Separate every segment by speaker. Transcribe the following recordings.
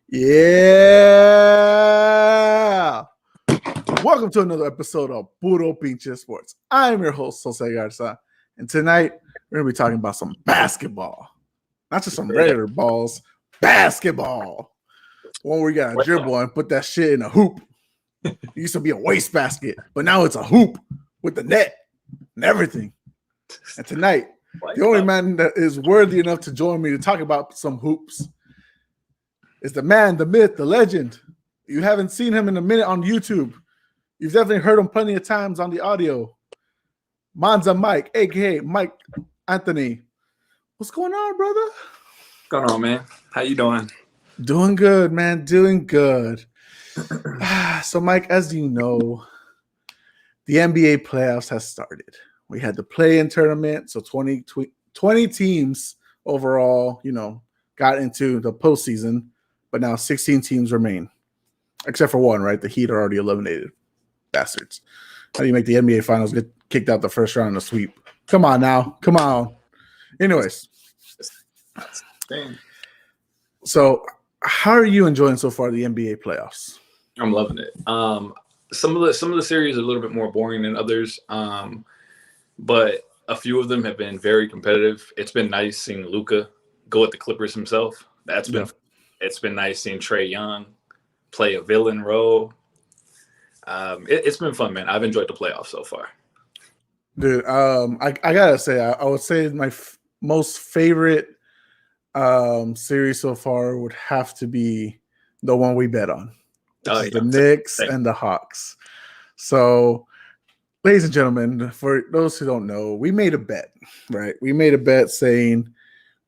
Speaker 1: Yeah. Welcome to another episode of Puro Pinche Sports. I'm your host, Jose Garza, and tonight we're going to be talking about some basketball. Not just some regular balls, basketball. One where you got to dribble and put that shit in a hoop. It used to be a wastebasket, but now it's a hoop with the net and everything. And tonight, the only man that is worthy enough to join me to talk about some hoops is the man, the myth, the legend. You haven't seen him in a minute on YouTube. You've definitely heard him plenty of times on the audio. Monza Mike, a.k.a. Mike Anthony. What's going on, brother?
Speaker 2: What's going on, man? How you doing?
Speaker 1: Doing good, man. Doing good. So, Mike, as you know, the NBA playoffs has started. We had the play-in tournament, so 20 teams overall, got into the postseason, but now 16 teams remain, except for one, right? The Heat are already eliminated. Bastards. How do you make the NBA Finals get kicked out the first round in a sweep? Come on now. Come on. Anyways. So, how are you enjoying so far the NBA playoffs?
Speaker 2: I'm loving it. Some of the series are a little bit more boring than others, but a few of them have been very competitive. It's been nice seeing Luka go at the Clippers himself. It's been nice seeing Trae Young play a villain role. It's been fun, man. I've enjoyed the playoffs so far.
Speaker 1: Dude, I gotta say, I would say my most favorite series so far would have to be the one we bet on. The Knicks and the Hawks. So, ladies and gentlemen, for those who don't know, we made a bet, right? We made a bet saying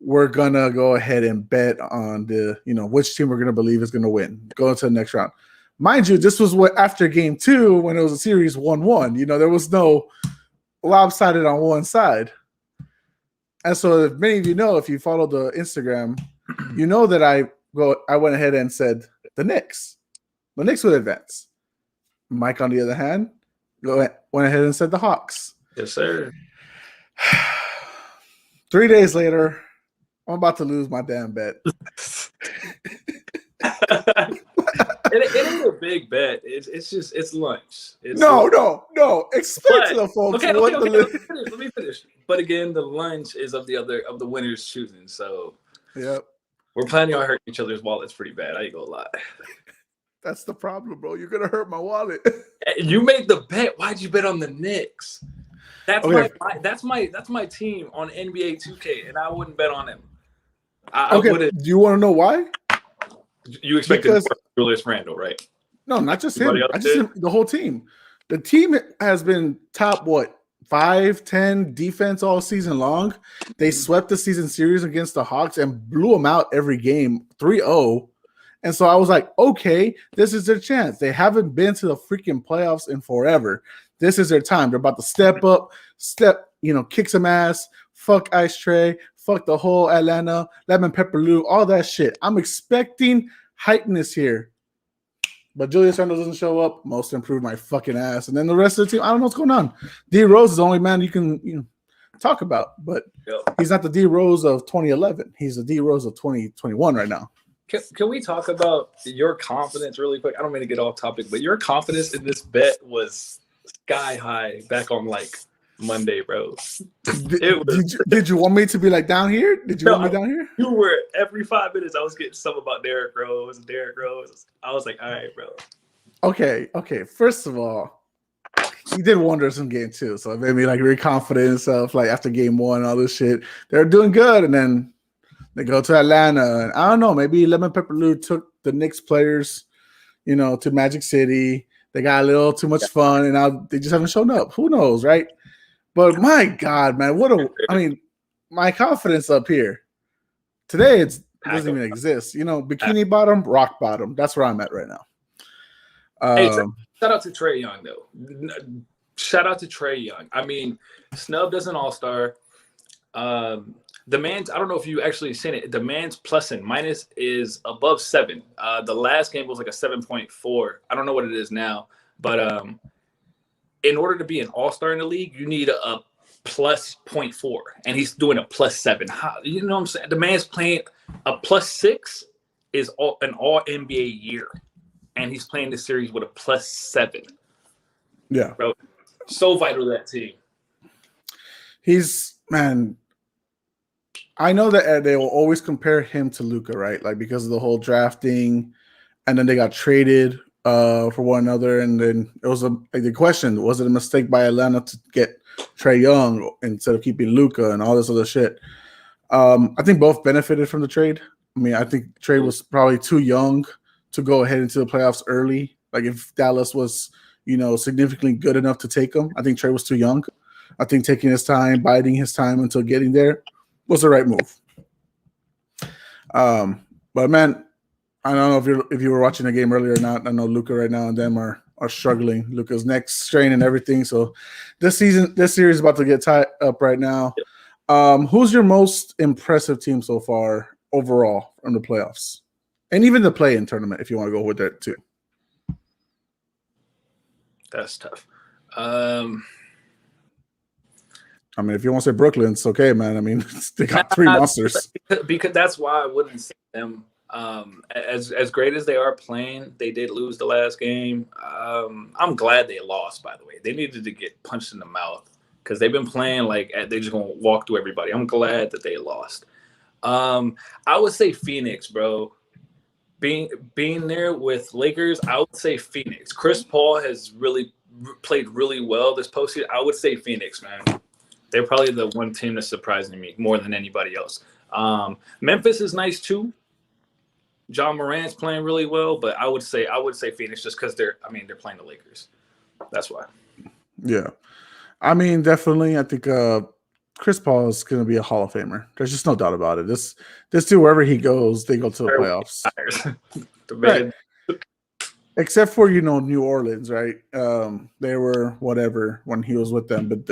Speaker 1: we're gonna go ahead and bet on which team we're gonna believe is gonna win, go into the next round. Mind you, this was after game 2 when it was a series 1-1. There was no lopsided on one side. And so, if many of you know, if you follow the Instagram, you know that I went ahead and said the Knicks. The Knicks would advance. Mike, on the other hand, went ahead and said the Hawks.
Speaker 2: Yes, sir.
Speaker 1: 3 days later, I'm about to lose my damn bet.
Speaker 2: It ain't a big bet. It's lunch.
Speaker 1: No. Explain to the folks.
Speaker 2: Okay. Let me finish. But again, the lunch is of the winner's choosing. So
Speaker 1: yep,
Speaker 2: we're planning on hurting each other's wallets pretty bad. I ain't gonna lie.
Speaker 1: That's the problem, bro. You're gonna hurt my wallet.
Speaker 2: You made the bet. Why'd you bet on the Knicks? That's
Speaker 1: okay.
Speaker 2: that's my team on NBA 2K, and I wouldn't bet on them.
Speaker 1: Do you want to know why?
Speaker 2: You expected Julius Randle, right?
Speaker 1: No, not just him. The whole team. The team has been top 5-10 defense all season long. They swept the season series against the Hawks and blew them out every game 3-0. And so I was like, okay, this is their chance. They haven't been to the freaking playoffs in forever. This is their time. They're about to step up, kick some ass, fuck Ice Trae, fuck the whole Atlanta, Lemon Pepper Lou, all that shit. I'm expecting heightness here. But Julius Randle doesn't show up. Most improved my fucking ass. And then the rest of the team, I don't know what's going on. D Rose is the only man you can talk about. But he's not the D Rose of 2011. He's the D Rose of 2021 right now.
Speaker 2: Can we talk about your confidence really quick? I don't mean to get off topic, but your confidence in this bet was sky high back on Monday, bro.
Speaker 1: Did you want me to be down here? Did you want me down here?
Speaker 2: You were every 5 minutes. I was getting something about Derrick Rose. I was like, all right, bro.
Speaker 1: Okay. First of all, he did wonders in game 2, so it made me very confident in himself. After game 1, all this shit, they're doing good, and then they go to Atlanta, and I don't know. Maybe Lemon Pepper Lou took the Knicks players, to Magic City. They got a little too much fun, and now they just haven't shown up. Who knows, right? But my God, man, my confidence up here today, it doesn't even exist. Bikini bottom, rock bottom. That's where I'm at right now.
Speaker 2: Hey, shout out to Trae Young, though. Shout out to Trae Young. I mean, snubbed as an all-star. The man's, I don't know if you actually seen it, the man's plus and minus is above 7. The last game was a 7.4. I don't know what it is now, but in order to be an all-star in the league, you need a plus 0.4, and he's doing a plus 7. How, you know what I'm saying? The man's playing a plus 6 is an all NBA year, and he's playing the series with a plus 7.
Speaker 1: Yeah,
Speaker 2: bro, so vital to that team.
Speaker 1: Man. I know that they will always compare him to Luka, right? Like because of the whole drafting, and then they got traded for one another, and then it was the question: was it a mistake by Atlanta to get Trae Young instead of keeping Luka and all this other shit? I think both benefited from the trade. I mean, I think Trae was probably too young to go ahead into the playoffs early. Like if Dallas was, significantly good enough to take him, I think Trae was too young. I think taking his time, biding his time until getting there was the right move. But man, I don't know if you were watching the game earlier or not. I know Luka right now and them are struggling. Luka's neck strain and everything. So this series is about to get tied up right now. Who's your most impressive team so far overall from the playoffs? And even the play-in tournament, if you want to go with that too.
Speaker 2: That's tough.
Speaker 1: I mean, if you want to say Brooklyn, it's okay, man. I mean, they got 3 monsters.
Speaker 2: Because that's why I wouldn't say them. As great as they are playing, they did lose the last game. I'm glad they lost, by the way. They needed to get punched in the mouth because they've been playing like they're just going to walk through everybody. I'm glad that they lost. I would say Phoenix, bro. Being there with Lakers, I would say Phoenix. Chris Paul has really played really well this postseason. I would say Phoenix, man. They're probably the one team that's surprising me more than anybody else. Memphis is nice too. John Morant's playing really well, but I would say Phoenix just because they're playing the Lakers. That's why.
Speaker 1: Yeah, I mean, definitely. I think Chris Paul is going to be a Hall of Famer. There's just no doubt about it. This dude, wherever he goes, they go to the playoffs. Right. Except for New Orleans, right? They were whatever when he was with them, but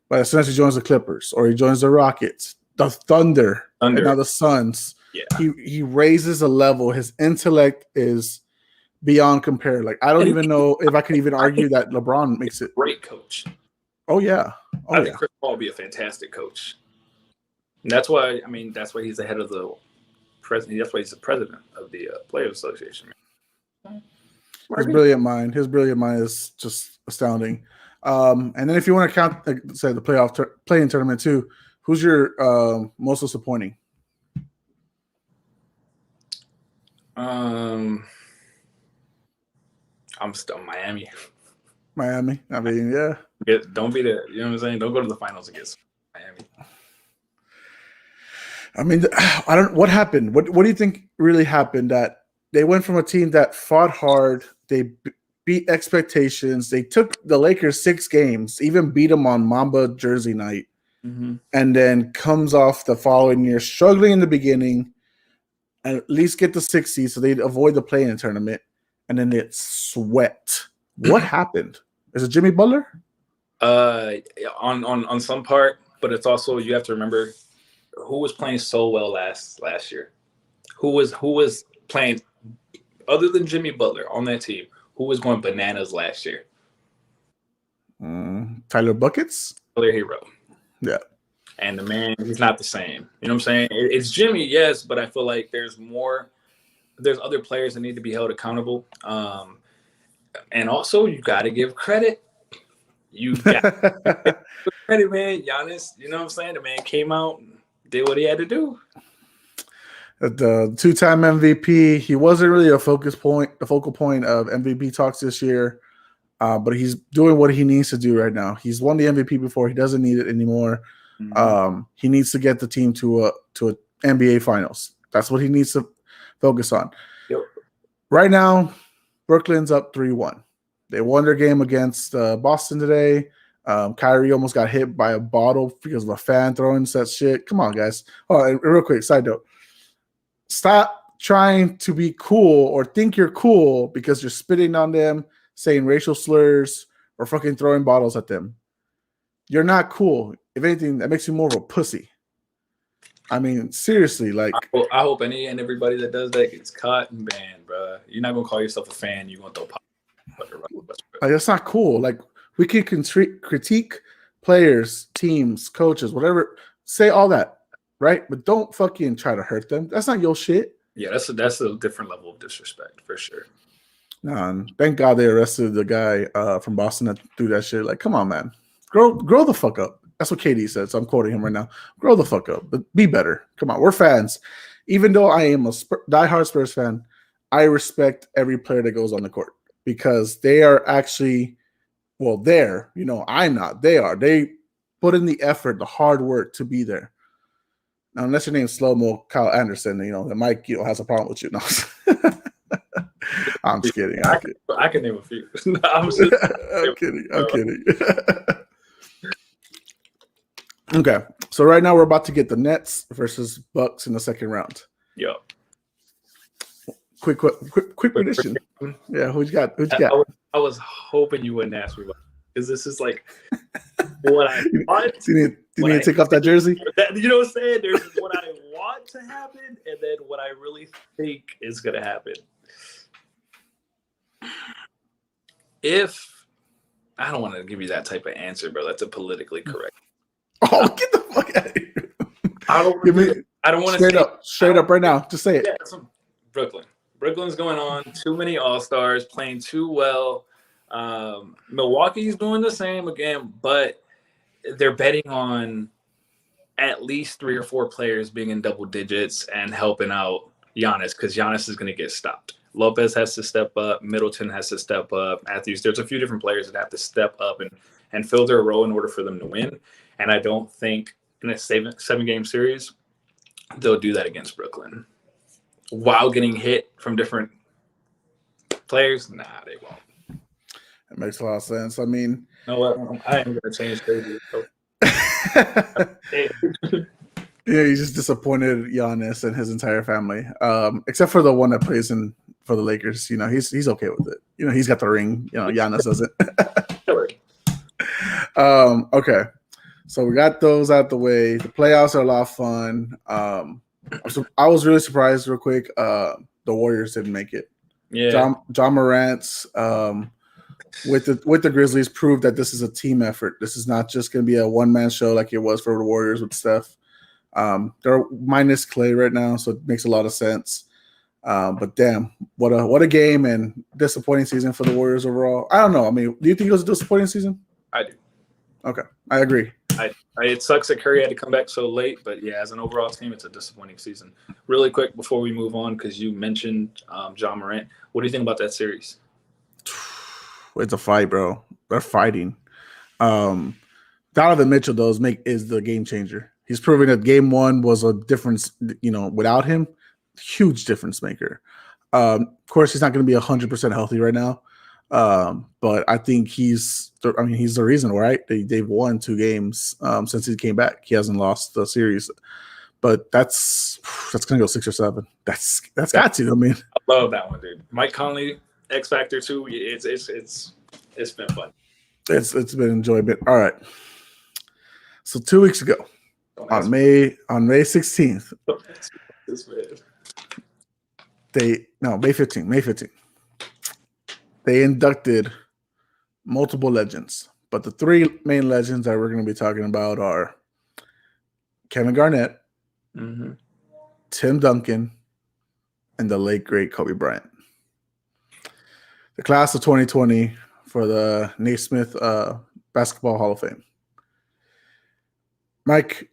Speaker 1: but as soon as he joins the Clippers or he joins the Rockets, the Thunder. And now the Suns, he raises a level. His intellect is beyond compare. Like I don't even know if I could even argue that LeBron makes it.
Speaker 2: Great coach.
Speaker 1: Oh yeah,
Speaker 2: I think Chris Paul will be a fantastic coach. And that's why he's the head of the president. That's why he's the president of the Players Association.
Speaker 1: His brilliant mind is just astounding. And then if you want to count, say the play-in tournament too, who's your most disappointing?
Speaker 2: I'm still Miami.
Speaker 1: Miami. I mean, yeah.
Speaker 2: Don't be there. You know what I'm saying? Don't go to the finals against Miami.
Speaker 1: I mean, what happened? What do you think really happened that they went from a team that fought hard, they beat expectations, they took the Lakers 6 games, even beat them on Mamba jersey night, and then comes off the following year struggling in the beginning, and at least get the 6th seed so they'd avoid the play-in tournament, and then it swept. What happened? Is it Jimmy Butler?
Speaker 2: On some part, but it's also you have to remember who was playing so well last year. Who was playing other than Jimmy Butler on that team? Who was going bananas last year?
Speaker 1: Tyler Buckets?
Speaker 2: Their hero. Yeah. And the man, he's not the same. You know what I'm saying? It's Jimmy, yes, but I feel like there's other players that need to be held accountable. And also, you got to give credit. You got to give credit, man. Giannis, you know what I'm saying? The man came out and did what he had to do.
Speaker 1: The 2-time MVP, he wasn't really a focal point of MVP talks this year, but he's doing what he needs to do right now. He's won the MVP before; he doesn't need it anymore. He needs to get the team to a NBA Finals. That's what he needs to focus on.
Speaker 2: Yep.
Speaker 1: Right now, Brooklyn's up 3-1. They won their game against Boston today. Kyrie almost got hit by a bottle because of a fan throwing that shit. Come on, guys. Oh, and real quick, side note. Stop trying to be cool or think you're cool because you're spitting on them, saying racial slurs, or fucking throwing bottles at them. You're not cool. If anything, that makes you more of a pussy. I mean, seriously, like
Speaker 2: I hope any and everybody that does that gets caught and banned, bro. You're not gonna call yourself a fan. You're gonna throw pop.
Speaker 1: Like that's not cool. Like we can critique players, teams, coaches, whatever. Say all that, right? But don't fucking try to hurt them. That's not your shit.
Speaker 2: Yeah, that's a different level of disrespect for sure.
Speaker 1: No, thank God they arrested the guy from Boston that threw that shit. Like, come on, man, grow the fuck up. That's what KD said. So I'm quoting him right now. Grow the fuck up, but be better. Come on, we're fans. Even though I am a diehard Spurs fan, I respect every player that goes on the court because they are actually, well, there. You know, I'm not. They are. They put in the effort, the hard work to be there. Now, unless your name's Slow Mo Kyle Anderson, you know, that Mike, you know, has a problem with you. No. I'm just kidding.
Speaker 2: I can name a few.
Speaker 1: I'm kidding. I'm kidding. Okay, so right now we're about to get the Nets versus Bucks in the second round.
Speaker 2: Yep.
Speaker 1: Quick prediction. Yeah, who'd you got?
Speaker 2: I was hoping you wouldn't ask me about because this is like what I want.
Speaker 1: Do you need to take off that jersey?
Speaker 2: You know what I'm saying? There's what I want to happen, and then what I really think is going to happen. If I don't want to give you that type of answer, bro, that's a politically correct.
Speaker 1: Oh, get the fuck out of here!
Speaker 2: I don't want
Speaker 1: to straight up right now. Just say it.
Speaker 2: Yeah, Brooklyn's going on. Too many all-stars playing too well. Milwaukee's doing the same again, but they're betting on at least 3 or 4 players being in double digits and helping out Giannis because Giannis is going to get stopped. Lopez has to step up. Middleton has to step up. Matthews, there's a few different players that have to step up and fill their role in order for them to win. And I don't think in a 7-game series, they'll do that against Brooklyn. While getting hit from different players, nah, they won't.
Speaker 1: That makes a lot of sense. I mean,
Speaker 2: you know what? I am going to change crazy.
Speaker 1: Yeah, he's just disappointed Giannis and his entire family, except for the one that plays for the Lakers. You know, he's okay with it. You know, he's got the ring. You know, Giannis doesn't. Okay, so we got those out the way. The playoffs are a lot of fun. So I was really surprised, real quick. The Warriors didn't make it.
Speaker 2: Yeah,
Speaker 1: John Morant's with the Grizzlies proved that this is a team effort. This is not just going to be a one-man show like it was for the Warriors with Steph. They're minus Clay right now, so it makes a lot of sense. But damn, what a game and disappointing season for the Warriors overall. I don't know. I mean, do you think it was a disappointing season?
Speaker 2: I do.
Speaker 1: Okay, I agree.
Speaker 2: It sucks that Curry had to come back so late, but yeah, as an overall team, it's a disappointing season. Really quick before we move on, because you mentioned John Morant, what do you think about that series?
Speaker 1: It's a fight, bro. They're fighting. Donovan Mitchell, though, is the game changer. He's proving that game one was a difference, you know, without him, huge difference maker. Of course, he's not going to be 100% healthy right now. But I think he's the reason, right? They've won 2 games since he came back. He hasn't lost the series, but that's going to go 6 or 7. That's got to. I mean,
Speaker 2: I love that one, dude. Mike Conley, X Factor too. It's been fun.
Speaker 1: It's been enjoyable. All right. So 2 weeks ago, on May 16th, May 15th. They inducted multiple legends, but the 3 main legends that we're going to be talking about are Kevin Garnett, Tim Duncan, and the late great Kobe Bryant. The class of 2020 for the Naismith Basketball Hall of Fame. Mike,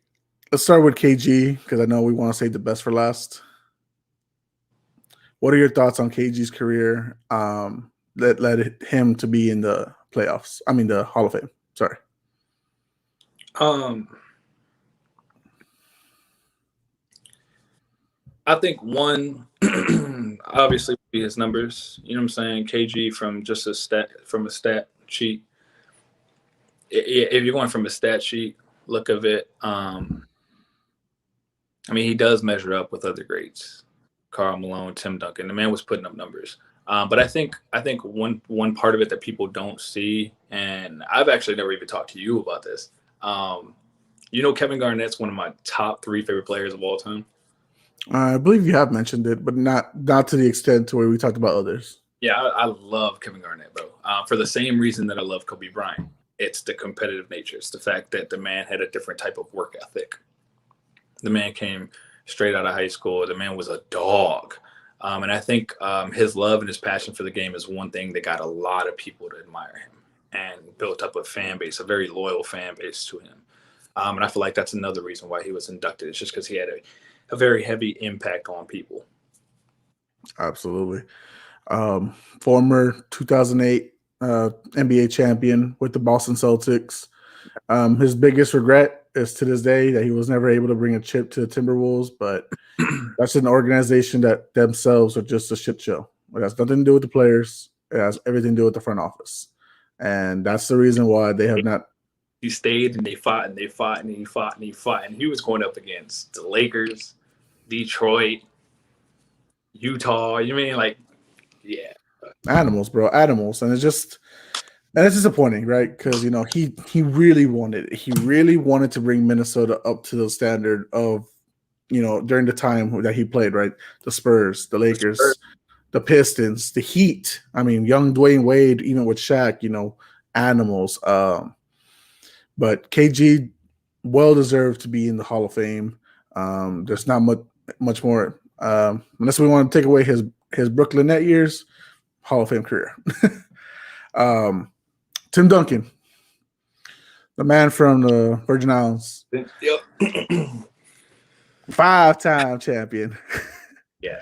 Speaker 1: let's start with KG because I know we want to save the best for last. What are your thoughts on KG's career that led him to be in the playoffs? I mean, the Hall of Fame. Sorry.
Speaker 2: I think one, obviously, would be his numbers. You know what I'm saying? KG from just a stat sheet. If you're going from a stat sheet look of it, I mean, he does measure up with other greats. Karl Malone, Tim Duncan. The man was putting up numbers. But I think one part of it that people don't see, and I've actually never even talked to you about this. You know, Kevin Garnett's one of my top 3 favorite players of all time.
Speaker 1: I believe you have mentioned it, but not to the extent to where we talked about others.
Speaker 2: Yeah, I love Kevin Garnett, bro. For the same reason that I love Kobe Bryant. It's the competitive nature. It's the fact that the man had a different type of work ethic. The man came straight out of high school. The man was a dog. And I think his love and his passion for the game is one thing that got a lot of people to admire him and built up a fan base, a very loyal fan base to him. And I feel like that's another reason why he was inducted. It's just because he had a very heavy impact on people.
Speaker 1: Absolutely. Former 2008 NBA champion with the Boston Celtics. His biggest regret is to this day that he was never able to bring a chip to the Timberwolves, but that's an organization that themselves are just a shit show. It has nothing to do with the players. It has everything to do with the front office. And that's the reason why they have not.
Speaker 2: He stayed and they fought and they fought and he fought and he fought. And he was going up against the Lakers, Detroit, Utah. You mean like, yeah.
Speaker 1: Animals, bro. Animals. And it's disappointing, right? Because, you know, he really wanted it. He really wanted to bring Minnesota up to the standard of, you know, during the time that he played, right? The Spurs, the Lakers, the Pistons, the Heat. I mean, young Dwayne Wade, even with Shaq, you know, animals. But KG, well deserved to be in the Hall of Fame. There's not much more, unless we want to take away his Brooklyn Net years, Hall of Fame career. Tim Duncan, the man from the Virgin Islands.
Speaker 2: Yep.
Speaker 1: 5-time champion.
Speaker 2: Yeah.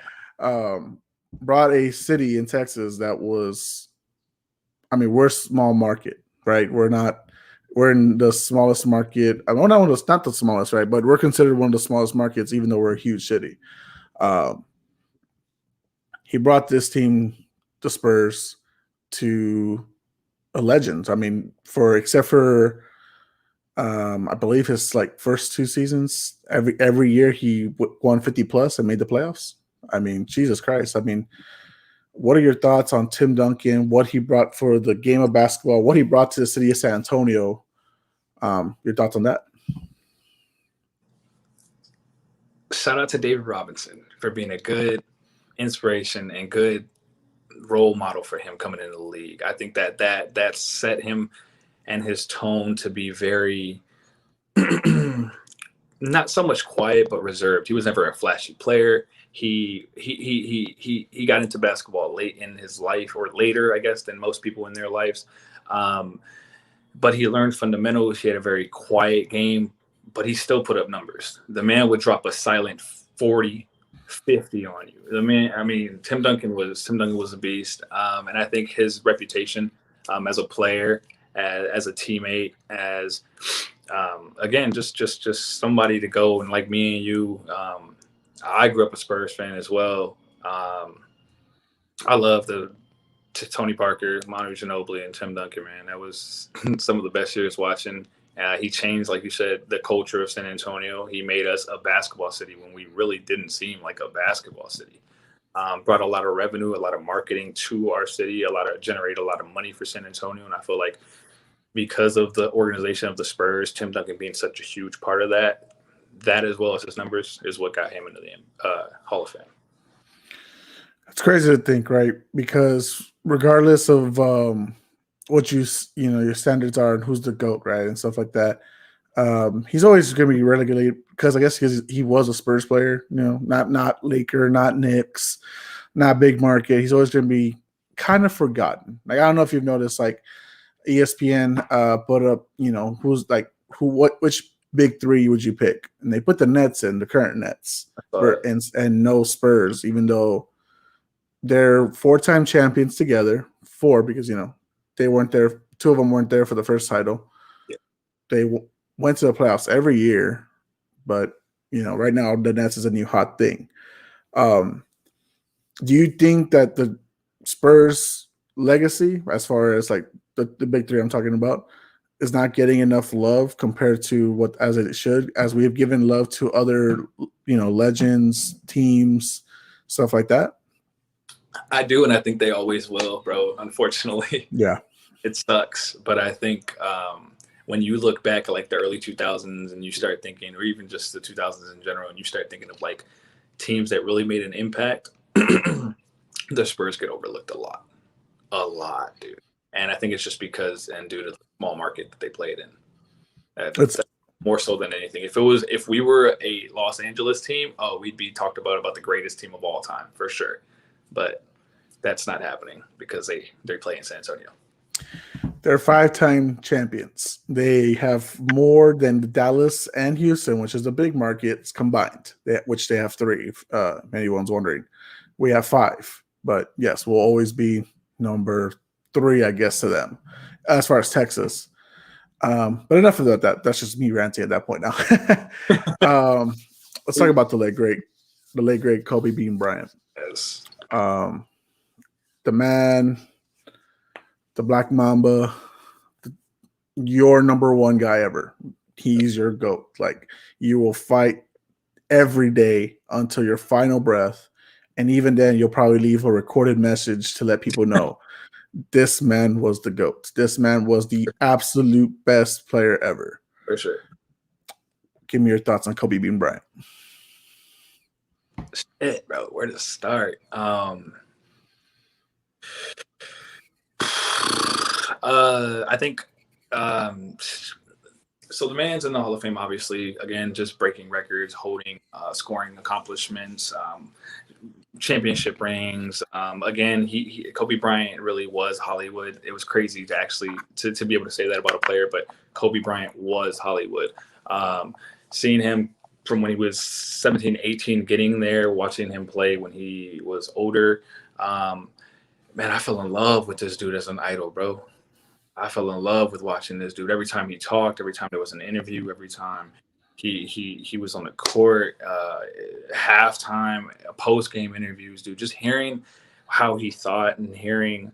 Speaker 1: Brought a city in Texas that was, I mean, we're small market, right? We're in the smallest market. I mean, not the smallest, right? But we're considered one of the smallest markets, even though we're a huge city. He brought this team, the Spurs, to a legend. I mean, except for I believe his first 2 seasons, every year he won 50 plus and made the playoffs. I mean, Jesus Christ. I mean, what are your thoughts on Tim Duncan, what he brought for the game of basketball, what he brought to the city of San Antonio? Your thoughts on that?
Speaker 2: Shout out to David Robinson for being a good inspiration and good role model for him coming into the league. I think that set him and his tone to be very not so much quiet but reserved. He was never a flashy player. He got into basketball late in his life, or later, I guess, than most people in their lives. But he learned fundamentals. He had a very quiet game, but he still put up numbers. The man would drop a silent 40, 50 on you. The man, I mean, Tim Duncan was a beast. And I think his reputation as a player, as a teammate, as again, just somebody to go, and like me and you, I grew up a Spurs fan as well. I love Tony Parker, Manu Ginobili, and Tim Duncan, man. That was some of the best years watching. He changed, like you said, the culture of San Antonio. He made us a basketball city when we really didn't seem like a basketball city. Brought a lot of revenue, a lot of marketing to our city, generated a lot of money for San Antonio. And I feel like because of the organization of the Spurs, Tim Duncan being such a huge part of that as well as his numbers is what got him into the Hall of Fame.
Speaker 1: It's crazy to think, right? Because regardless of what your standards are and who's the GOAT, right, and stuff like that, he's always going to be relegated because I guess he was a Spurs player, you know, not Laker, not Knicks, not big market. He's always going to be kind of forgotten. Like, I don't know if you've noticed, like ESPN put up, you know, which big 3 would you pick? And they put the Nets in, the current Nets, and no Spurs, even though they're 4-time champions together. 4 because, you know, they weren't there. 2 of them weren't there for the first title. Yeah. They went to the playoffs every year, but, you know, right now the Nets is a new hot thing. Do you think that the Spurs legacy, as far as like the big 3 I'm talking about, is not getting enough love compared to as it should, as we have given love to other, you know, legends, teams, stuff like that?
Speaker 2: I do, and I think they always will, bro. Unfortunately,
Speaker 1: yeah,
Speaker 2: it sucks. But I think when you look back at like the early 2000s and you start thinking, or even just the 2000s in general, and you start thinking of like teams that really made an impact, the Spurs get overlooked a lot, dude. And I think it's just because and due to the small market that they played in.
Speaker 1: It's
Speaker 2: More so than anything. If we were a Los Angeles team, we'd be talked about the greatest team of all time for sure. But that's not happening because they play in San Antonio.
Speaker 1: They're 5-time champions. They have more than Dallas and Houston, which is the big markets combined, which they have 3. If anyone's wondering, we have 5. But yes, we'll always be number 3, I guess, to them as far as Texas. But enough of that. That's just me ranting at that point now. Let's talk about the late great Kobe Bean Bryant.
Speaker 2: Yes.
Speaker 1: The man, the Black Mamba, your number 1 guy ever. He's your GOAT. Like, you will fight every day until your final breath. And even then, you'll probably leave a recorded message to let people know this man was the GOAT. This man was the absolute best player ever.
Speaker 2: For sure.
Speaker 1: Give me your thoughts on Kobe Bean Bryant.
Speaker 2: Shit, bro. Where to start? I think so the man's in the Hall of Fame, obviously. Again, just breaking records, holding scoring accomplishments, championship rings. Again, Kobe Bryant really was Hollywood. It was crazy to actually to be able to say that about a player, but Kobe Bryant was Hollywood. Seeing him from when he was 17, 18, getting there, watching him play when he was older. Man, I fell in love with this dude as an idol, bro. I fell in love with watching this dude. Every time he talked, every time there was an interview, every time he was on the court, halftime, post-game interviews, dude, just hearing how he thought and hearing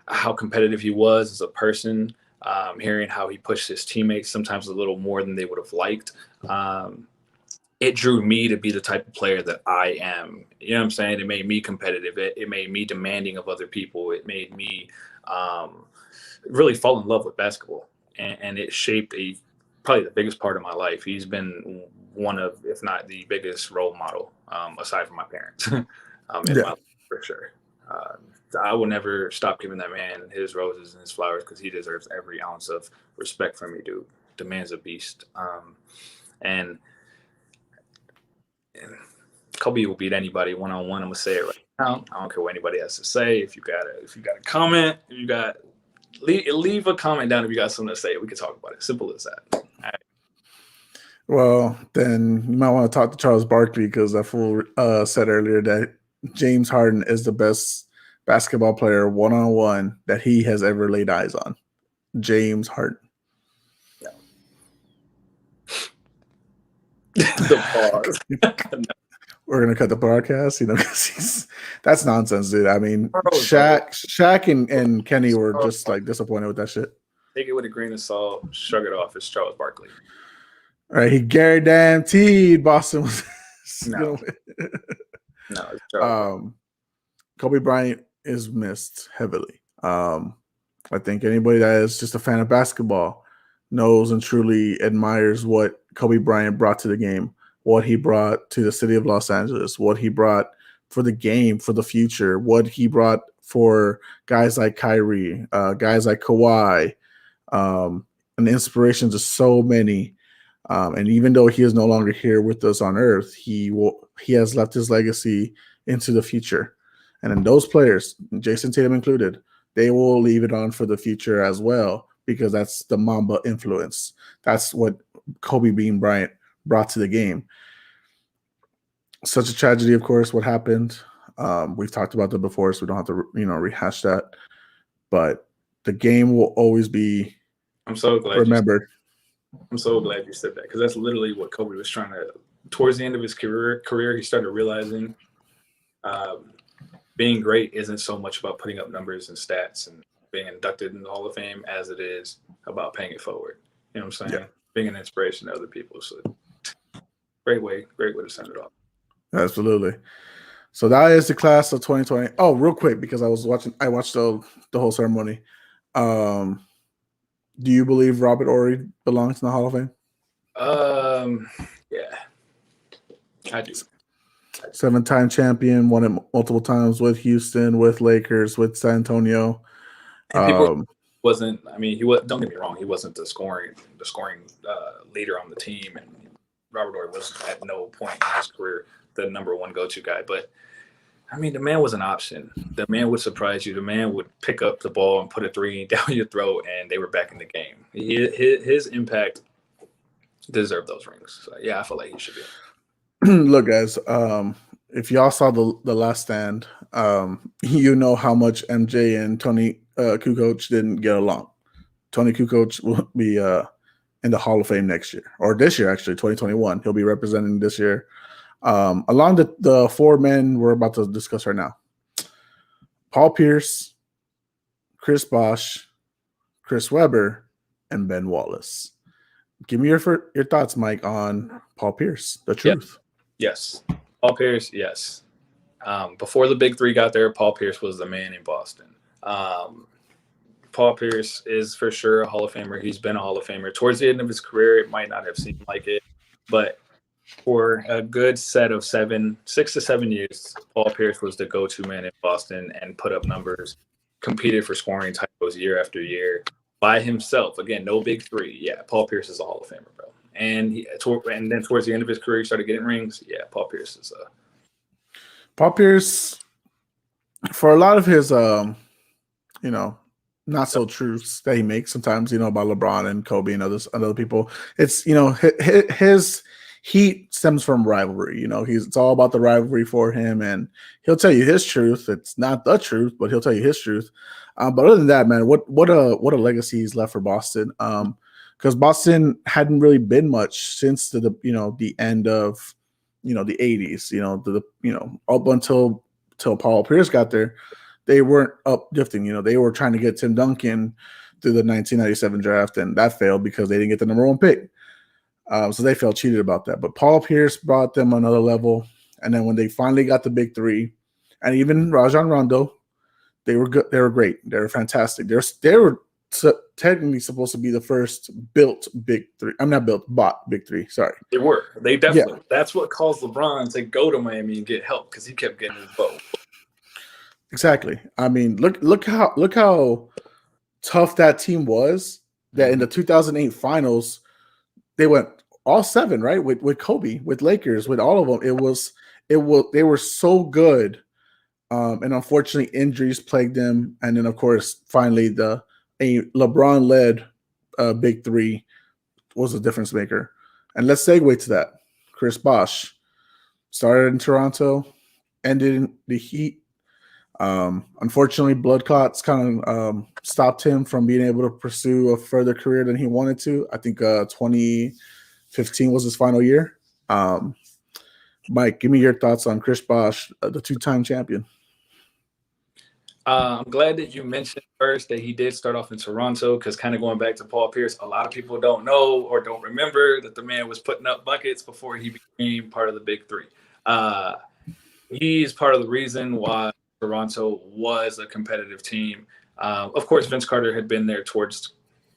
Speaker 2: how competitive he was as a person, hearing how he pushed his teammates sometimes a little more than they would have liked. It drew me to be the type of player that I am. You know what I'm saying? It made me competitive. It made me demanding of other people. It made me really fall in love with basketball. And it shaped probably the biggest part of my life. He's been one of, if not the biggest role model, aside from my parents, in my life, for sure. I will never stop giving that man his roses and his flowers because he deserves every ounce of respect from me, dude. The man's a beast. And Kobe will beat anybody one-on-one. I'm gonna say it right now. I don't care what anybody has to say. If you got a comment, leave a comment down if you got something to say. We can talk about it. Simple as that. All right.
Speaker 1: Well, then you might want to talk to Charles Barkley because that fool said earlier that James Harden is the best basketball player one-on-one that he has ever laid eyes on. James Harden.
Speaker 2: The pause.
Speaker 1: We're gonna cut the broadcast, because that's nonsense, dude. I mean, Shaq and Kenny were just like disappointed with that shit.
Speaker 2: Take it with a grain of salt, shrug it off. It's Charles Barkley.
Speaker 1: All right, he Gary damn T'd Boston was
Speaker 2: no, it's Charles.
Speaker 1: Kobe Bryant is missed heavily. I think anybody that is just a fan of basketball knows and truly admires what Kobe Bryant brought to the game, what he brought to the city of Los Angeles, what he brought for the game, for the future, what he brought for guys like Kyrie, guys like Kawhi, an inspiration to so many. And even though he is no longer here with us on earth, he has left his legacy into the future. And then those players, Jason Tatum included, they will leave it on for the future as well, because that's the Mamba influence. That's what Kobe Bean Bryant brought to the game. Such a tragedy, of course, what happened. We've talked about that before, so we don't have to, rehash that. But the game will always be remembered.
Speaker 2: I'm so glad you said that, because that's literally what Kobe was trying to. Towards the end of his career, he started realizing being great isn't so much about putting up numbers and stats and being inducted in the Hall of Fame as it is about paying it forward. You know what I'm saying? Yeah. Being an inspiration to other people. So great way to send it off.
Speaker 1: Absolutely. So that is the class of 2020. Oh, real quick, because I watched the whole ceremony. Do you believe Robert Horry belongs in the Hall of Fame?
Speaker 2: Yeah, I do.
Speaker 1: 7-time champion, won it multiple times with Houston, with Lakers, with San Antonio.
Speaker 2: And people wasn't. I mean, he was. Don't get me wrong. He wasn't the scoring leader on the team, and Robert Horry was at no point in his career the number one go-to guy. But I mean, the man was an option. The man would surprise you. The man would pick up the ball and put a three down your throat, and they were back in the game. His impact deserved those rings. So, yeah, I feel like he should be.
Speaker 1: Look, guys, if y'all saw the Last Stand, you know how much MJ and Tony Kukoc didn't get along. Tony Kukoc will be in the Hall of Fame next year, or this year, actually, 2021. He'll be representing this year. Along the four men we're about to discuss right now: Paul Pierce, Chris Bosh, Chris Webber, and Ben Wallace. Give me your thoughts, Mike, on Paul Pierce, the truth.
Speaker 2: Yes. Paul Pierce, yes. Before the big three got there, Paul Pierce was the man in Boston. Paul Pierce is for sure a Hall of Famer. He's been a Hall of Famer. Towards the end of his career, it might not have seemed like it, but for a good set of 6 to 7 years, Paul Pierce was the go-to man in Boston and put up numbers, competed for scoring titles year after year by himself. Again, no big three. Yeah, Paul Pierce is a Hall of Famer, bro. And then towards the end of his career, he started getting rings. Yeah, Paul Pierce is
Speaker 1: Paul Pierce, for a lot of his not so truths that he makes sometimes, about LeBron and Kobe and other people. It's, his heat stems from rivalry. It's all about the rivalry for him, and he'll tell you his truth. It's not the truth, but he'll tell you his truth. But other than that, man, what a legacy he's left for Boston. Because Boston hadn't really been much since the end of the 80s. Up until Paul Pierce got there. They weren't uplifting. They were trying to get Tim Duncan through the 1997 draft, and that failed because they didn't get the number one pick. So they felt cheated about that. But Paul Pierce brought them another level. And then when they finally got the big three, and even Rajon Rondo, they were good. They were great. They were fantastic. They were technically supposed to be the first built big three. I'm not built, bought big three. Sorry.
Speaker 2: They were. They definitely. Yeah. That's what caused LeBron to go to Miami and get help, because he kept getting his boat.
Speaker 1: Exactly. I mean, look how tough that team was. That in the 2008 finals, they went all seven, right? With Kobe, with Lakers, with all of them. They were so good. And unfortunately, injuries plagued them. And then, of course, finally, a LeBron-led big three was a difference maker. And let's segue to that. Chris Bosh started in Toronto, ended in the Heat. Unfortunately, blood clots kind of stopped him from being able to pursue a further career than he wanted to. I think 2015 was his final year. Mike, give me your thoughts on Chris Bosh, the two-time champion.
Speaker 2: I'm glad that you mentioned first that he did start off in Toronto, because kind of going back to Paul Pierce, a lot of people don't know or don't remember that the man was putting up buckets before he became part of the big three. He's part of the reason why Toronto was a competitive team. Of course, Vince Carter had been there towards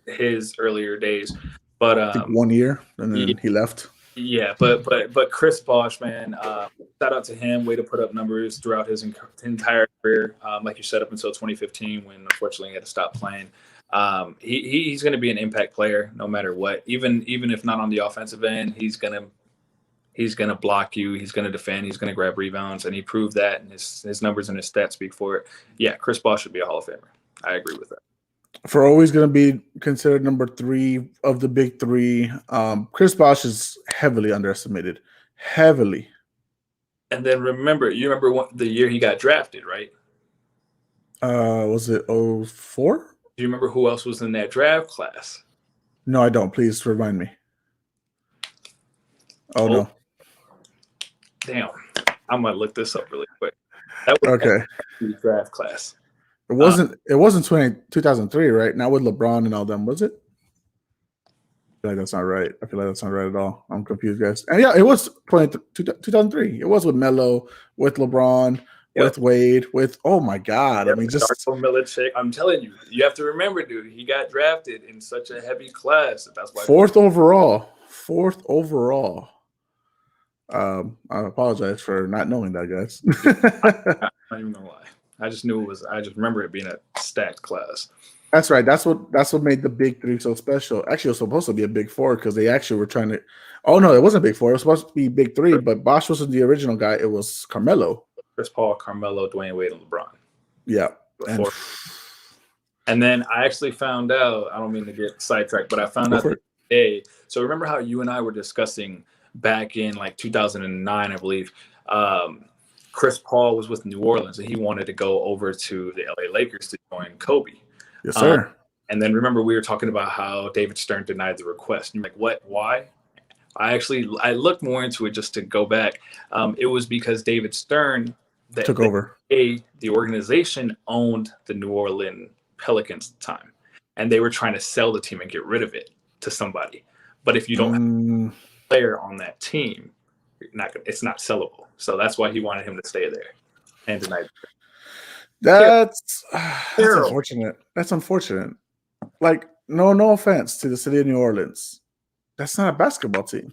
Speaker 2: his earlier days, but
Speaker 1: I think 1 year and then he left.
Speaker 2: Yeah, but Chris Bosh, man, shout out to him. Way to put up numbers throughout his entire career. Like you said, up until 2015, when unfortunately he had to stop playing. He's going to be an impact player no matter what. Even if not on the offensive end, he's gonna block you. He's gonna defend. He's gonna grab rebounds, and he proved that. And his numbers and his stats speak for it. Yeah, Chris Bosh should be a Hall of Famer. I agree with that.
Speaker 1: For always going to be considered number three of the big three, Chris Bosh is heavily underestimated. Heavily.
Speaker 2: And then remember the year he got drafted, right?
Speaker 1: Was it 2004?
Speaker 2: Do you remember who else was in that draft class?
Speaker 1: No, I don't. Please remind me. Oh, no.
Speaker 2: Damn. I'm going to look this up really quick. That was
Speaker 1: okay.
Speaker 2: The draft class.
Speaker 1: It wasn't 2003, right? Not with LeBron and all them, was it? I feel like that's not right. I feel like that's not right at all. I'm confused, guys. And yeah, it was 2003. It was with Melo, with LeBron, with Wade, with oh my God. I mean, just
Speaker 2: Milicic. I'm telling you, you have to remember, dude, he got drafted in such a heavy class. That's why
Speaker 1: fourth overall. I apologize for not knowing that, guys.
Speaker 2: I'm not even gonna lie. I just knew it was. I just remember it being a stacked class.
Speaker 1: That's right. That's what made the big three so special. Actually, it was supposed to be a big four because they actually were trying to. Oh no, it wasn't big four. It was supposed to be big three, but Bosh wasn't the original guy. It was Carmelo,
Speaker 2: Chris Paul, Carmelo, Dwayne Wade, and LeBron.
Speaker 1: Yeah,
Speaker 2: and then I actually found out. I don't mean to get sidetracked, but I found out today. So remember how you and I were discussing back in like 2009, I believe. Chris Paul was with New Orleans, and he wanted to go over to the LA Lakers to join Kobe.
Speaker 1: Yes, sir.
Speaker 2: And then remember we were talking about how David Stern denied the request. And you're like, what? Why? I looked more into it just to go back. It was because David Stern
Speaker 1: took over.
Speaker 2: The organization owned the New Orleans Pelicans at the time, and they were trying to sell the team and get rid of it to somebody. But if you don't have a player on that team, it's not sellable. So that's why he wanted him to stay there and denied.
Speaker 1: That's unfortunate. That's unfortunate. Like, no offense to the city of New Orleans. That's not a basketball team.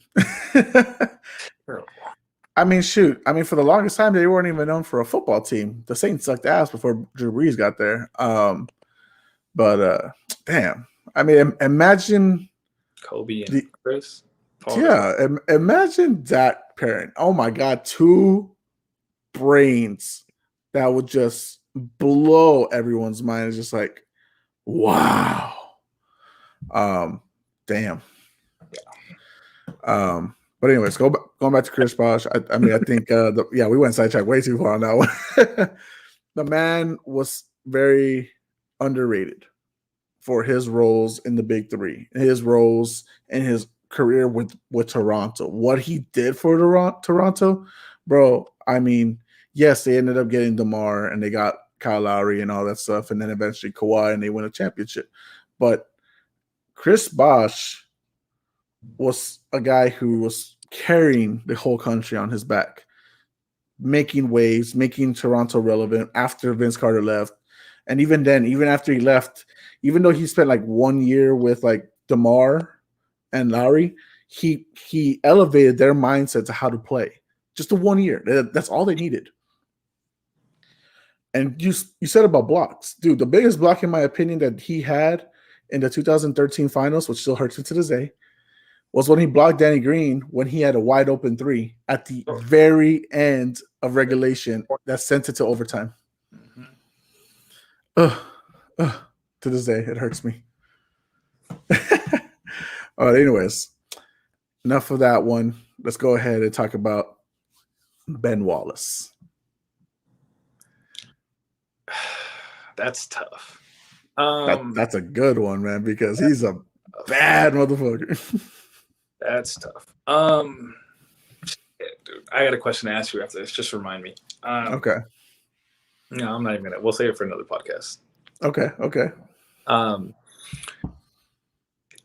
Speaker 1: I mean, shoot. I mean, for the longest time, they weren't even known for a football team. The Saints sucked ass before Drew Brees got there. But damn. I mean, imagine
Speaker 2: Kobe and Chris.
Speaker 1: Imagine that pairing. Oh my God, two brains that would just blow everyone's mind. It's just like, wow. Damn. Yeah. But anyways, going back to Chris Bosh. I mean, I think we went sidetracked way too far on that one. The man was very underrated for his roles in the big three, his roles in his career with Toronto. What he did for Toronto, bro. I mean, yes, they ended up getting DeMar and they got Kyle Lowry and all that stuff, and then eventually Kawhi, and they win a championship. But Chris Bosh was a guy who was carrying the whole country on his back, making waves, making Toronto relevant after Vince Carter left. And even then, even after he left, even though he spent like 1 year with like DeMar and Lowry, he elevated their mindset to how to play. Just the 1 year. That's all they needed. And you said about blocks. Dude, the biggest block, in my opinion, that he had in the 2013 finals, which still hurts me to this day, was when he blocked Danny Green when he had a wide open three at the very end of regulation that sent it to overtime. To this day, it hurts me. All right, anyways, enough of that one. Let's go ahead and talk about Ben Wallace.
Speaker 2: That's tough.
Speaker 1: That's a good one, man, because he's a bad motherfucker.
Speaker 2: That's tough. Dude, I got a question to ask you after this. Just remind me.
Speaker 1: Okay.
Speaker 2: No, I'm not even gonna. We'll save it for another podcast.
Speaker 1: Okay.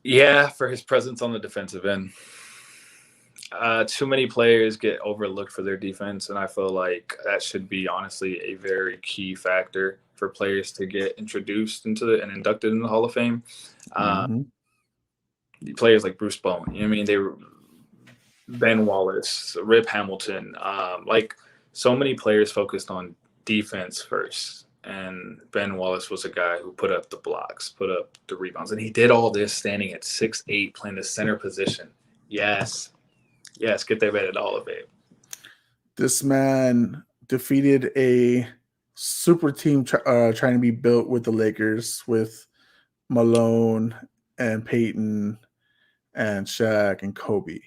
Speaker 2: Yeah, for his presence on the defensive end. Too many players get overlooked for their defense, and I feel like that should be honestly a very key factor for players to get introduced into and inducted in the Hall of Fame. Players like Bruce Bowen, you know what I mean? They were Ben Wallace, Rip Hamilton, like so many players focused on defense first. And Ben Wallace was a guy who put up the blocks, put up the rebounds, and he did all this standing at 6'8", playing the center position. Yes, get that man at all of it.
Speaker 1: This man defeated a super team trying to be built with the Lakers, with Malone and Peyton and Shaq and Kobe.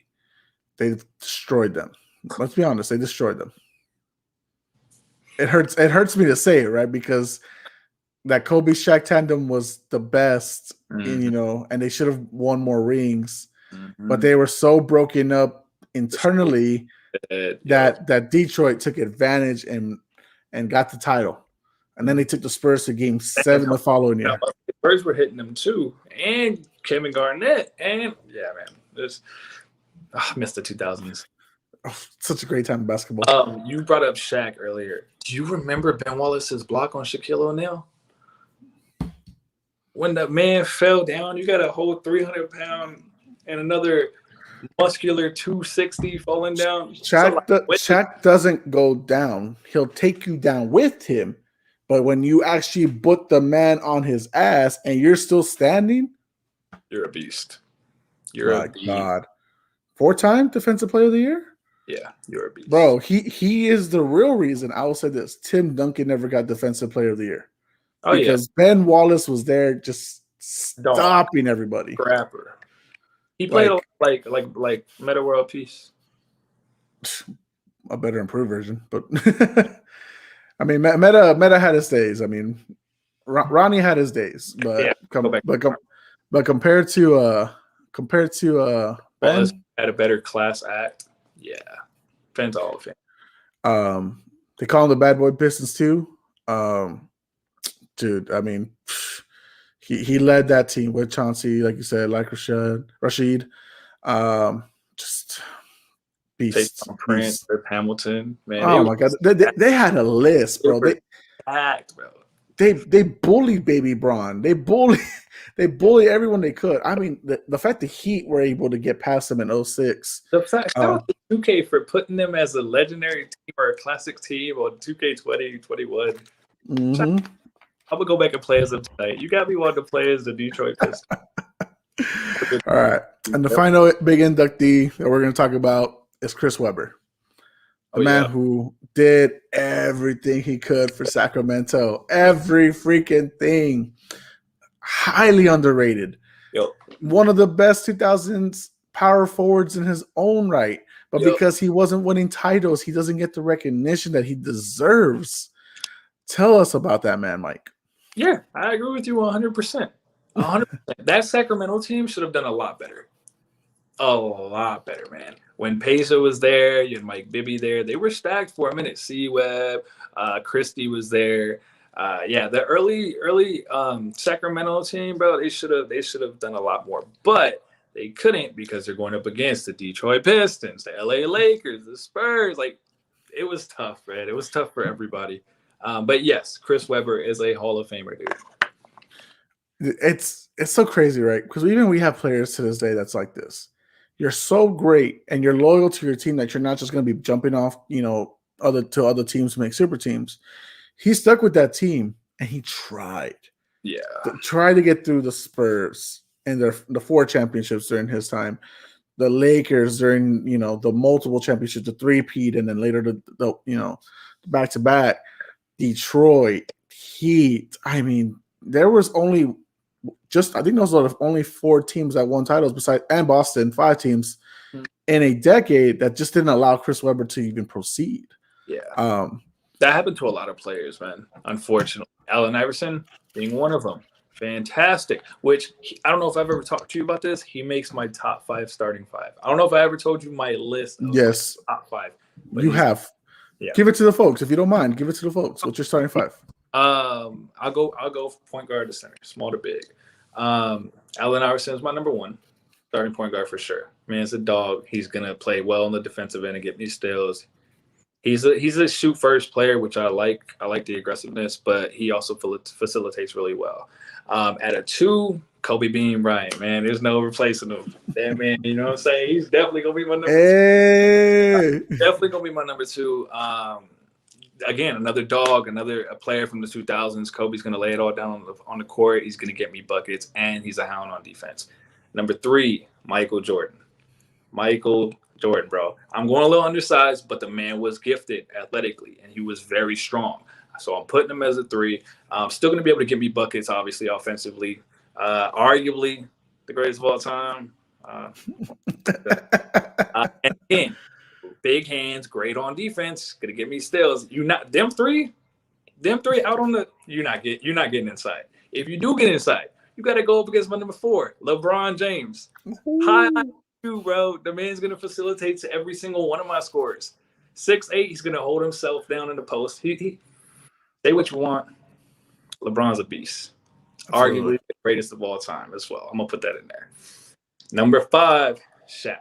Speaker 1: They destroyed them. Let's be honest, they destroyed them. It hurts me to say it, right? Because that Kobe Shaq tandem was the best, and they should have won more rings. But they were so broken up internally that Detroit took advantage and got the title. And then they took the Spurs to Game 7 the following year.
Speaker 2: The Spurs were hitting them too, and Kevin Garnett, and I missed the 2000s.
Speaker 1: Oh, such a great time in basketball.
Speaker 2: You brought up Shaq earlier. Do you remember Ben Wallace's block on Shaquille O'Neal? When the man fell down, you got a whole 300-pound and another muscular 260 falling down.
Speaker 1: Shaq doesn't go down. He'll take you down with him, But when you actually put the man on his ass and you're still standing,
Speaker 2: you're a beast. You're a beast.
Speaker 1: God. 4-time Defensive Player of the Year?
Speaker 2: Yeah, you're a beast.
Speaker 1: Bro, he is the real reason. I will say this. Tim Duncan never got Defensive Player of the Year.
Speaker 2: Oh,
Speaker 1: because Ben Wallace was there just stopping everybody.
Speaker 2: Scrapper. He played like Meta World Peace.
Speaker 1: A better improved version, but I mean, Meta had his days. I mean, Ronnie had his days, but but compared to Ben
Speaker 2: had a better class act. Yeah, Ben's all of
Speaker 1: fame. They call him the Bad Boy Pistons too. Dude, I mean, he led that team with Chauncey, like you said, like Rashid, just. Beast.
Speaker 2: Prince, Hamilton, man.
Speaker 1: Oh my God, they had a list, bro. They bullied Baby Braun. They bully everyone they could. I mean, the fact the Heat were able to get past them in 06.
Speaker 2: The fact shout out to 2K for putting them as a legendary team or a classic team on 2K20, 21.
Speaker 1: Mm-hmm.
Speaker 2: I'm gonna go back and play as them tonight. You got me wanting to play as the Detroit Pistons.
Speaker 1: All right, and the final big inductee that we're gonna talk about is Chris Webber, the man who did everything he could for Sacramento. Every freaking thing. Highly underrated.
Speaker 2: Yep.
Speaker 1: One of the best 2000s power forwards in his own right. But because he wasn't winning titles, he doesn't get the recognition that he deserves. Tell us about that man, Mike.
Speaker 2: Yeah, I agree with you 100%. 100%. That Sacramento team should have done a lot better. A lot better, man. When Peso was there, you had Mike Bibby there. They were stacked for a minute. C-Web, Christie was there. The early Sacramento team, bro, they should have done a lot more. But they couldn't because they're going up against the Detroit Pistons, the LA Lakers, the Spurs. Like, it was tough, man. It was tough for everybody. But yes, Chris Webber is a Hall of Famer, dude.
Speaker 1: It's so crazy, right? Because even we have players to this day that's like this. You're so great and you're loyal to your team that you're not just going to be jumping off, other teams to make super teams. He stuck with that team and he tried.
Speaker 2: Yeah.
Speaker 1: Try to get through the Spurs and the 4 championships during his time. The Lakers during, the multiple championships, the 3-peat, and then later the back-to-back. Detroit, Heat. I mean, there was only I think those are the only 4 teams that won titles besides, and Boston, 5 teams in a decade that just didn't allow Chris Webber to even proceed.
Speaker 2: Yeah. That happened to a lot of players, man, unfortunately. Allen Iverson being one of them. Fantastic. Which, I don't know if I've ever talked to you about this. He makes my top 5 starting 5. I don't know if I ever told you my list of top 5.
Speaker 1: You have. Yeah. Give it to the folks. If you don't mind, give it to the folks. What's your starting 5?
Speaker 2: I'll go point guard to center, small to big. Allen Iverson is my number 1 starting point guard for sure. Man's a dog. He's gonna play well on the defensive end and get me steals. He's a shoot first player, which I like. I like the aggressiveness, but he also facilitates really well. At a 2, Kobe Bean Bryant, man, there's no replacing him. That man, you know what I'm saying? He's definitely gonna be my number 2. Definitely gonna be my number 2. Again, another dog, a player from the 2000s. Kobe's going to lay it all down on the court. He's going to get me buckets, and he's a hound on defense. Number 3, Michael Jordan. Michael Jordan, bro. I'm going a little undersized, but the man was gifted athletically, and he was very strong. So I'm putting him as a 3. Still going to be able to get me buckets, obviously, offensively. Arguably the greatest of all time. And again, big hands, great on defense, gonna get me steals. Them three out on the. You're not getting inside. If you do get inside, you got to go up against my number 4, LeBron James. High IQ, bro. The man's gonna facilitate to every single one of my scores. 6'8", he's gonna hold himself down in the post. He say what you want. LeBron's a beast. Absolutely. Arguably the greatest of all time as well. I'm gonna put that in there. Number 5, Shaq.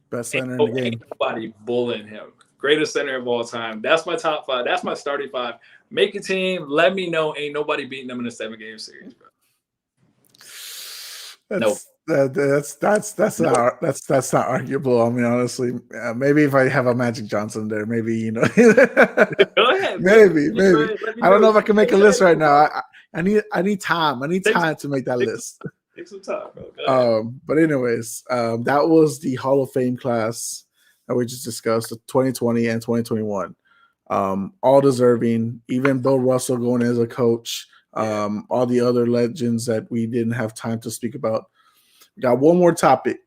Speaker 1: Best center in the game.
Speaker 2: Ain't nobody bullying him. Greatest center of all time. That's my top 5. That's my starting 5. Make a team. Let me know. Ain't nobody beating them in a 7-game series, bro.
Speaker 1: That's not arguable. I mean, honestly, maybe if I have a Magic Johnson there, maybe
Speaker 2: Go ahead. ahead.
Speaker 1: Maybe. I don't know if I can make a list right now.
Speaker 2: Bro.
Speaker 1: I need time. I need time to make that list.
Speaker 2: Take some time, bro. Go ahead.
Speaker 1: But anyways, that was the Hall of Fame class that we just discussed, the 2020 and 2021. All deserving, even Bill Russell going as a coach, all the other legends that we didn't have time to speak about. We got one more topic.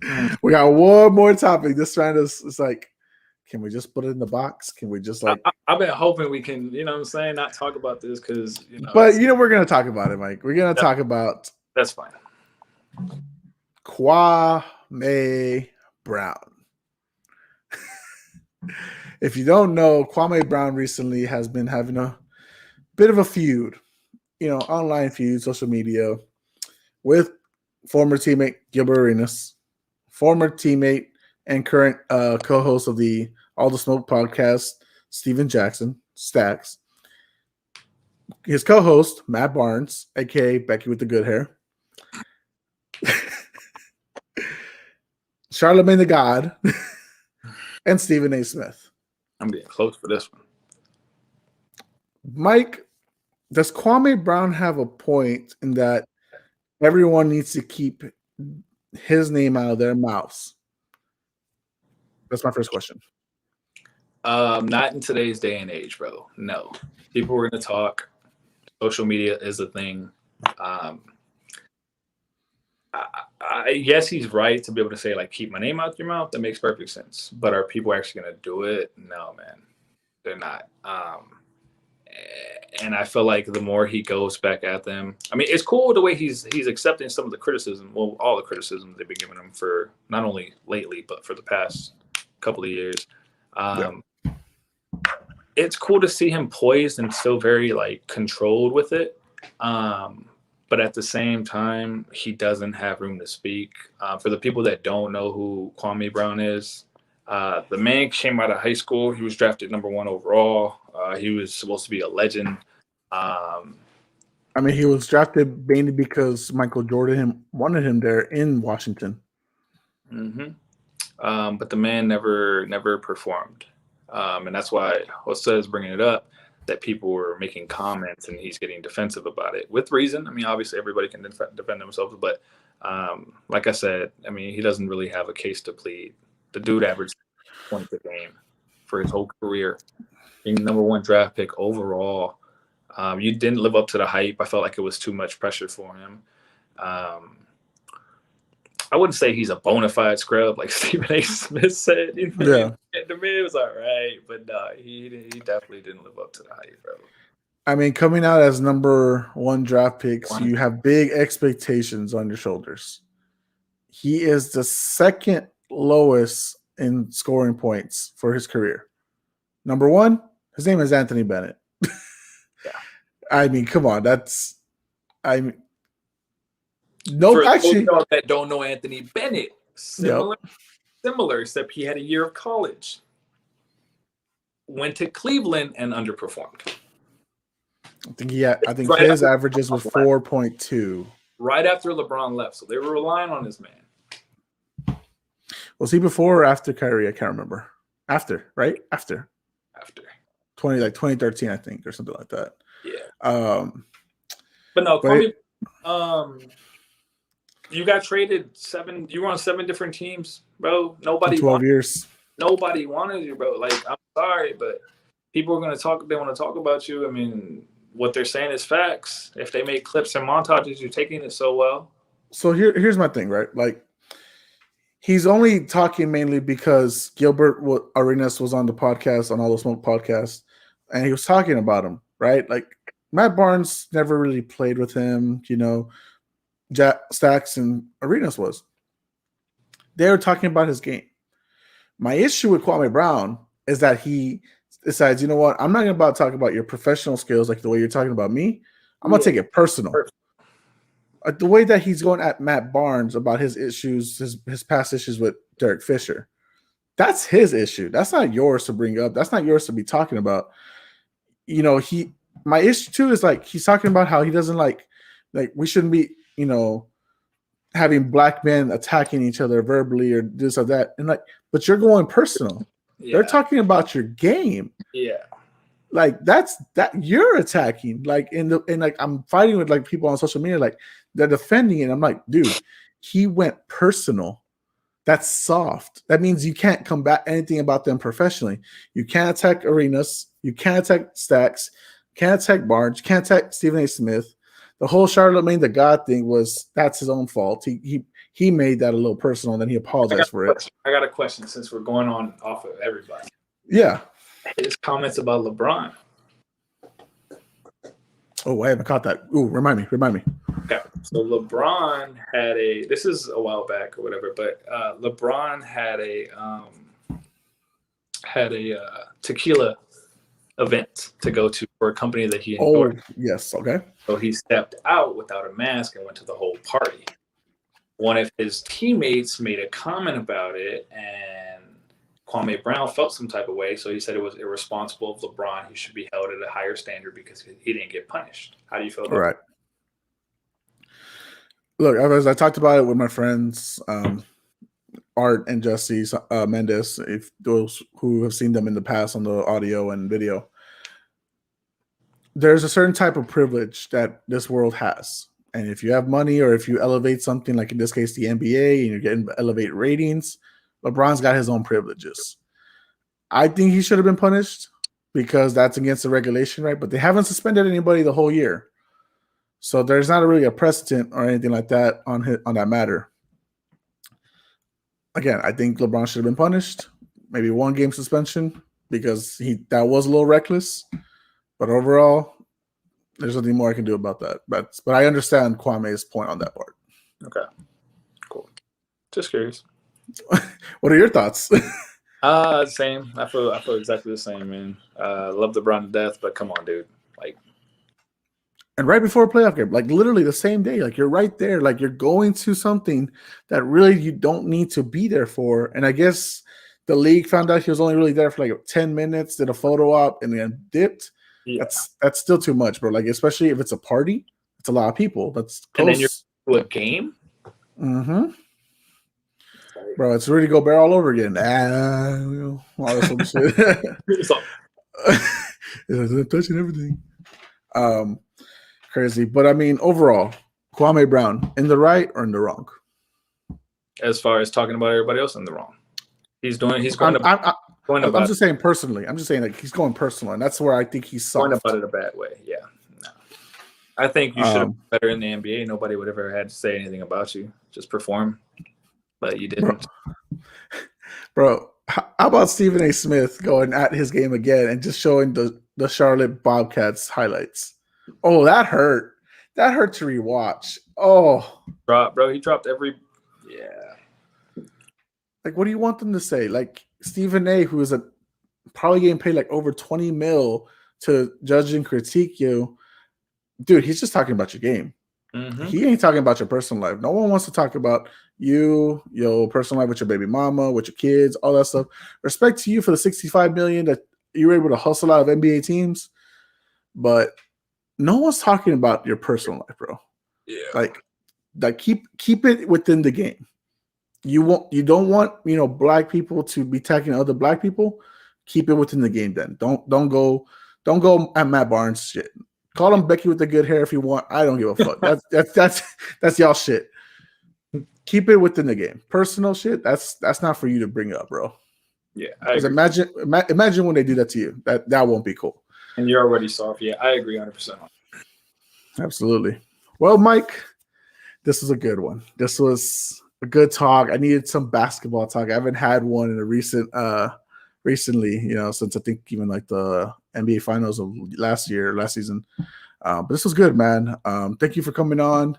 Speaker 1: This round is like, can we just put it in the box? Can we just like?
Speaker 2: I've been hoping we can, you know what I'm saying, not talk about this because,
Speaker 1: But we're gonna talk about it, Mike. We're gonna talk about.
Speaker 2: That's fine.
Speaker 1: Kwame Brown. If you don't know, Kwame Brown recently has been having a bit of a feud, online feud, social media, with former teammate Gilbert Arenas, former teammate and current co-host of the All the Smoke podcast, Steven Jackson, Stacks. His co-host, Matt Barnes, aka Becky with the good hair. Charlamagne the God, and Stephen A. Smith.
Speaker 2: I'm getting close for this one.
Speaker 1: Mike, does Kwame Brown have a point in that everyone needs to keep his name out of their mouths? That's my first question.
Speaker 2: Not in today's day and age, bro. No. People are going to talk. Social media is a thing. Yes, he's right to be able to say, like, keep my name out your mouth. That makes perfect sense. But are people actually going to do it? No, man. They're not. And I feel like the more he goes back at them, I mean, it's cool the way he's accepting some of the criticism. Well, all the criticism they've been giving him for not only lately, but for the past couple of years. It's cool to see him poised and still very, like, controlled with it. But at the same time, he doesn't have room to speak. For the people that don't know who Kwame Brown is, the man came out of high school. He was drafted #1 overall. He was supposed to be a legend.
Speaker 1: He was drafted mainly because Michael Jordan wanted him there in Washington.
Speaker 2: Mm-hmm. But the man never performed. And that's why Jose is bringing it up, that people were making comments and he's getting defensive about it with reason. I mean, obviously everybody can defend themselves, but like I said, I mean, he doesn't really have a case to plead. The dude averaged points a game for his whole career, being #1 draft pick overall. You didn't live up to the hype. I felt like it was too much pressure for him. I wouldn't say he's a bona fide scrub like Stephen A. Smith said. The man was all right, but no, he definitely didn't live up to the hype, bro.
Speaker 1: I mean, coming out as #1 draft picks, you have big expectations on your shoulders. He is the second lowest in scoring points for his career. #1, his name is Anthony Bennett.
Speaker 2: Yeah.
Speaker 1: I mean, come on,
Speaker 2: For those that don't know Anthony Bennett, similar, except he had a year of college. Went to Cleveland and underperformed.
Speaker 1: I think his averages was 4.2.
Speaker 2: Right after LeBron left, so they were relying on this man.
Speaker 1: Was he before or after Kyrie? I can't remember. After, right? After. 2013, I think, or something like that.
Speaker 2: Yeah. But no, Kwame, you got traded 7. You were on 7 different teams, bro. Nobody
Speaker 1: 12 years.
Speaker 2: Nobody wanted you, bro. Like, I'm sorry, but people are going to talk. They want to talk about you. I mean, what they're saying is facts. If they make clips and montages, you're taking it so well.
Speaker 1: So here's my thing, right? Like, he's only talking mainly because Gilbert Arenas was on the podcast, on All the Smoke podcast, and he was talking about him, right? Like, Matt Barnes never really played with him, Stacks and Arenas was. They were talking about his game. My issue with Kwame Brown is that he decides, you know what, I'm not going to talk about your professional skills like the way you're talking about me. I'm going to take it personal. The way that he's going at Matt Barnes about his issues, his past issues with Derek Fisher, that's his issue. That's not yours to bring up. That's not yours to be talking about. My issue too is, like, he's talking about how he doesn't like we shouldn't be, having black men attacking each other verbally or this or that. And but you're going personal. Yeah. They're talking about your game.
Speaker 2: Yeah.
Speaker 1: Like that you're attacking. Like like I'm fighting with like people on social media, like they're defending it. I'm like, dude, he went personal. That's soft. That means you can't combat anything about them professionally. You can't attack Arenas. You can't attack Stacks. Can't attack Barnes. You can't attack Stephen A. Smith. The whole Charlamagne the God thing that's his own fault. He made that a little personal, and then he apologized for it.
Speaker 2: I got a question since we're going on off of everybody.
Speaker 1: Yeah.
Speaker 2: His comments about LeBron.
Speaker 1: Oh, I haven't caught that. Ooh, remind me.
Speaker 2: Okay, so LeBron had this is a while back or whatever, but LeBron had a tequila event to go to for a company that he endorsed.
Speaker 1: Oh, yes, okay.
Speaker 2: So he stepped out without a mask and went to the whole party. One of his teammates made a comment about it, and Kwame Brown felt some type of way, so he said it was irresponsible of LeBron. He should be held at a higher standard because he didn't get punished. How do you feel about that?
Speaker 1: All right. Look, as I talked about it with my friends, Art and Jesse Mendes, if those who have seen them in the past on the audio and video, there's a certain type of privilege that this world has. And if you have money or if you elevate something, like in this case, the NBA, and you're getting elevated ratings, LeBron's got his own privileges. I think he should have been punished because that's against the regulation, right? But they haven't suspended anybody the whole year. So there's not really a precedent or anything like that on that matter. Again, I think LeBron should have been punished, maybe 1 game suspension, because that was a little reckless. But overall, there's nothing more I can do about that. But I understand Kwame's point on that part.
Speaker 2: Okay, cool. Just curious.
Speaker 1: What are your thoughts?
Speaker 2: Same. I feel exactly the same, man. Love LeBron to death, but come on, dude. Like,
Speaker 1: and right before a playoff game, like literally the same day, like you're right there, like you're going to something that really you don't need to be there for. And I guess the league found out he was only really there for like 10 minutes, did a photo op, and then dipped. Yeah. That's still too much, bro. Like, especially if it's a party, it's a lot of people. That's close.
Speaker 2: And then you're to a game?
Speaker 1: Mm-hmm. Bro, it's Rudy Gobert all over again. All this other shit. It's touching everything. Crazy. But I mean, overall, Kwame Brown, in the right or in the wrong?
Speaker 2: As far as talking about everybody else in the wrong.
Speaker 1: I'm just saying personally. I'm just saying like he's going personal, and that's where I think he's soft.
Speaker 2: Going about it a bad way. Yeah. No. I think you should have been better in the NBA. Nobody would have ever had to say anything about you. Just perform. But you didn't.
Speaker 1: Bro, how about Stephen A. Smith going at his game again and just showing the Charlotte Bobcats highlights? Oh, that hurt. That hurt to rewatch. Oh.
Speaker 2: Bro, he dropped every – yeah.
Speaker 1: Like, what do you want them to say? Like, Stephen A., who is probably getting paid like over $20 million to judge and critique you, dude, he's just talking about your game. Mm-hmm. He ain't talking about your personal life. No one wants to talk about you, your personal life with your baby mama, with your kids, all that stuff. Respect to you for the $65 million that you were able to hustle out of NBA teams, but no one's talking about your personal life, bro.
Speaker 2: Yeah,
Speaker 1: like keep it within the game. You don't want black people to be attacking other black people. Keep it within the game. Then don't go at Matt Barnes shit. Call him Becky with the good hair if you want. I don't give a fuck. That's y'all shit. Keep it within the game. Personal shit, that's not for you to bring up, bro.
Speaker 2: Yeah,
Speaker 1: because imagine when they do that to you. That won't be cool.
Speaker 2: And you're already soft. Yeah, I agree 100%.
Speaker 1: Absolutely. Well, Mike, this was a good one. This was a good talk. I needed some basketball talk. I haven't had one in a recently, since I think even like the NBA finals of last season. But this was good, man. Thank you for coming on.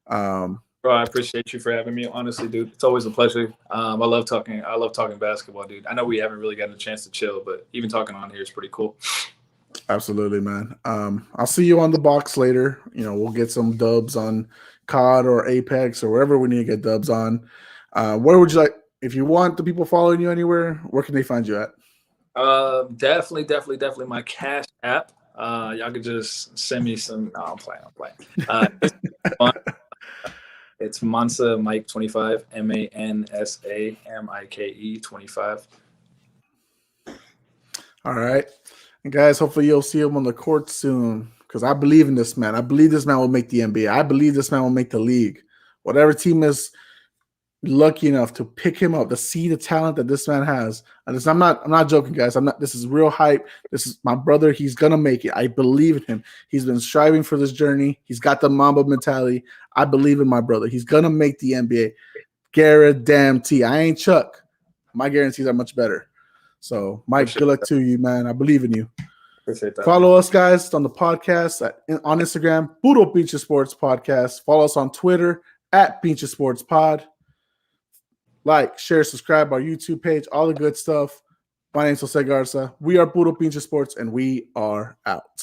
Speaker 2: Bro, I appreciate you for having me. Honestly, dude, it's always a pleasure. I love talking basketball, dude. I know we haven't really gotten a chance to chill, but even talking on here is pretty cool.
Speaker 1: Absolutely, man. I'll see you on the box later. We'll get some dubs on COD or Apex or wherever we need to get dubs on. Where would you like, if you want the people following you anywhere, where can they find you at?
Speaker 2: Definitely my Cash App. Y'all could just send me some. No, I'm playing. It's Mansa Mike 25, MANSA MIKE 25.
Speaker 1: All right. And guys, hopefully you'll see him on the court soon because I believe in this man. I believe this man will make the NBA. I believe this man will make the league. Whatever team is lucky enough to pick him up, to see the talent that this man has. And I'm not joking, guys. This is real hype. This is my brother. He's gonna make it. I believe in him. He's been striving for this journey. He's got the Mamba mentality. I believe in my brother. He's gonna make the NBA. Guarantee. I ain't Chuck. My guarantees are much better. So, Mike, good luck to you, man. I believe in you.
Speaker 2: Appreciate that.
Speaker 1: Follow us, guys, on the podcast on Instagram, Puro Pinche Sports Podcast. Follow us on Twitter at Pinche Sports Pod. Like, share, subscribe our YouTube page, all the good stuff. My name's Jose Garza. We are Puro Pinche Sports, and we are out.